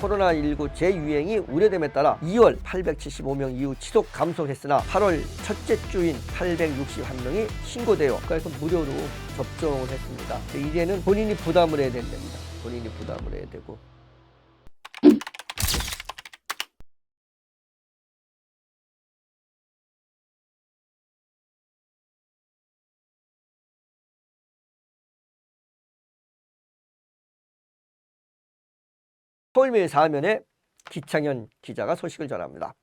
코로나19 재유행이 우려됨에 따라 2월 875명 이후 지속 감소했으나 8월 첫째 주인 861명이 신고되어 국가에서 무료로 접종을 했습니다. 이제는 본인이 부담을 해야 된답니다. 본인이 부담을 해야 되고. 서울매일 4면에 기창현 기자가 소식을 전합니다.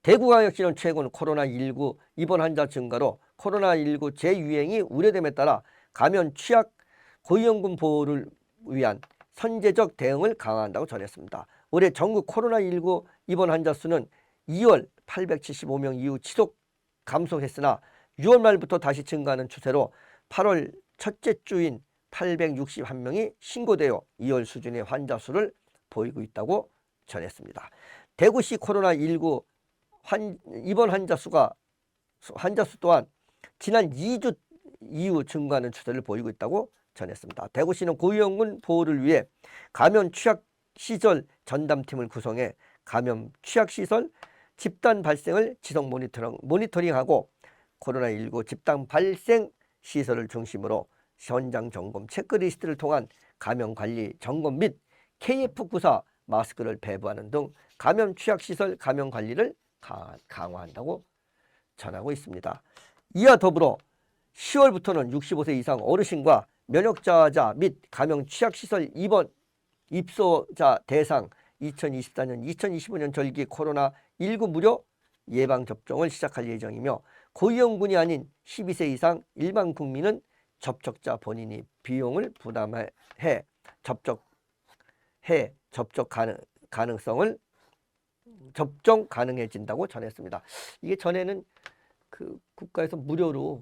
대구광역시는 최근 코로나19 입원 환자 증가로 코로나19 재유행이 우려됨에 따라 감염 취약 고위험군 보호를 위한 선제적 대응을 강화한다고 전했습니다. 올해 전국 코로나19 입원 환자 수는 2월 875명 이후 지속 감소했으나 6월 말부터 다시 증가하는 추세로 8월 첫째 주인 861명이 신고되어 2월 수준의 환자 수를 보이고 있다고 전했습니다. 대구시 코로나19 입원 환자 수 또한 지난 2주 이후 증가하는 추세를 보이고 있다고 전했습니다. 대구시는 고위험군 보호를 위해 감염 취약시설 전담팀을 구성해 감염 취약시설 집단 발생을 지속 모니터링하고 코로나19 집단 발생 시설을 중심으로 현장 점검 체크리스트를 통한 감염 관리 점검 및 KF94 마스크를 배부하는 등 감염 취약시설 감염 관리를 강화한다고 전하고 있습니다. 이와 더불어 10월부터는 65세 이상 어르신과 면역저하자 및 감염 취약시설 입소자 대상 2024년 2025년 절기 코로나19 무료 예방접종을 시작할 예정이며 고위험군이 아닌 12세 이상 일반 국민은 접촉자 본인이 비용을 부담해 접종 가능해진다고 전했습니다. 이게 전에는 그 국가에서 무료로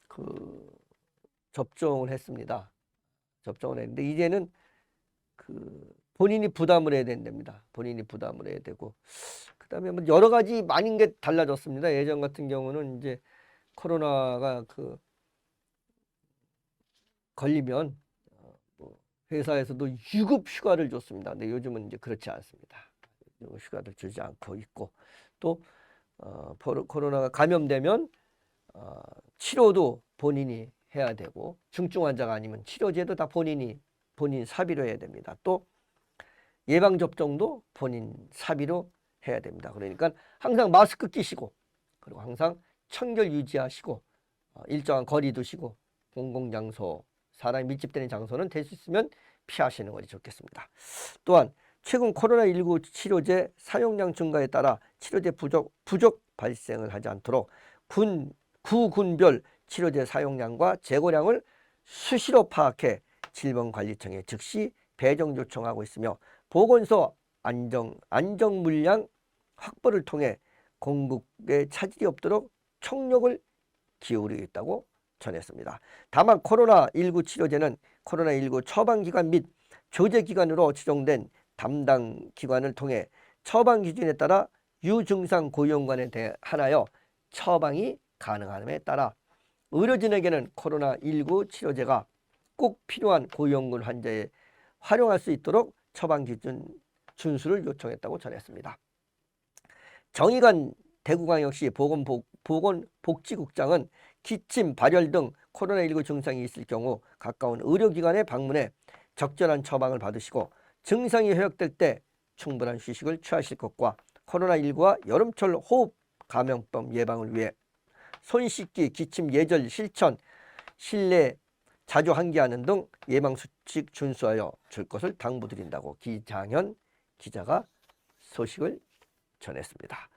그 접종을 했습니다. 접종을 했는데 이제는 그 본인이 부담을 해야 된답니다. 본인이 부담을 해야 되고 그다음에 뭐 여러 가지 많은 게 달라졌습니다. 예전 같은 경우는 이제 코로나가 걸리면 뭐 회사에서도 유급 휴가를 줬습니다. 근데 요즘은 이제 그렇지 않습니다. 휴가를 주지 않고 있고 또 코로나가 감염되면 치료도 본인이 해야 되고 중증 환자가 아니면 치료제도 다 본인 사비로 해야 됩니다. 또 예방접종도 본인 사비로 해야 됩니다. 그러니까 항상 마스크 끼시고 그리고 항상 청결 유지하시고 일정한 거리 두시고 공공장소 사람이 밀집되는 장소는 될 수 있으면 피하시는 것이 좋겠습니다. 또한 최근 코로나19 치료제 사용량 증가에 따라 치료제 부족 발생을 하지 않도록 구군별 치료제 사용량과 재고량을 수시로 파악해 질병관리청에 즉시 배정 요청하고 있으며 보건소 안정 물량 확보를 통해 공급에 차질이 없도록 총력을 기울이고 있다고 전했습니다. 다만 코로나19 치료제는 코로나19 처방기관 및 조제기관으로 지정된 담당 기관을 통해 처방 기준에 따라 유증상 고위험군에 대하여 처방이 가능함에 따라 의료진에게는 코로나19 치료제가 꼭 필요한 고위험군 환자에 활용할 수 있도록 처방 기준 준수를 요청했다고 전했습니다. 정의관 대구광역시 보건복지국장은 기침, 발열 등 코로나19 증상이 있을 경우 가까운 의료기관에 방문해 적절한 처방을 받으시고 증상이 회복될 때 충분한 휴식을 취하실 것과 코로나19와 여름철 호흡 감염병 예방을 위해 손 씻기, 기침 예절 실천, 실내 자주 환기하는 등 예방수칙 준수하여 줄 것을 당부드린다고 기장현 기자가 소식을 전했습니다.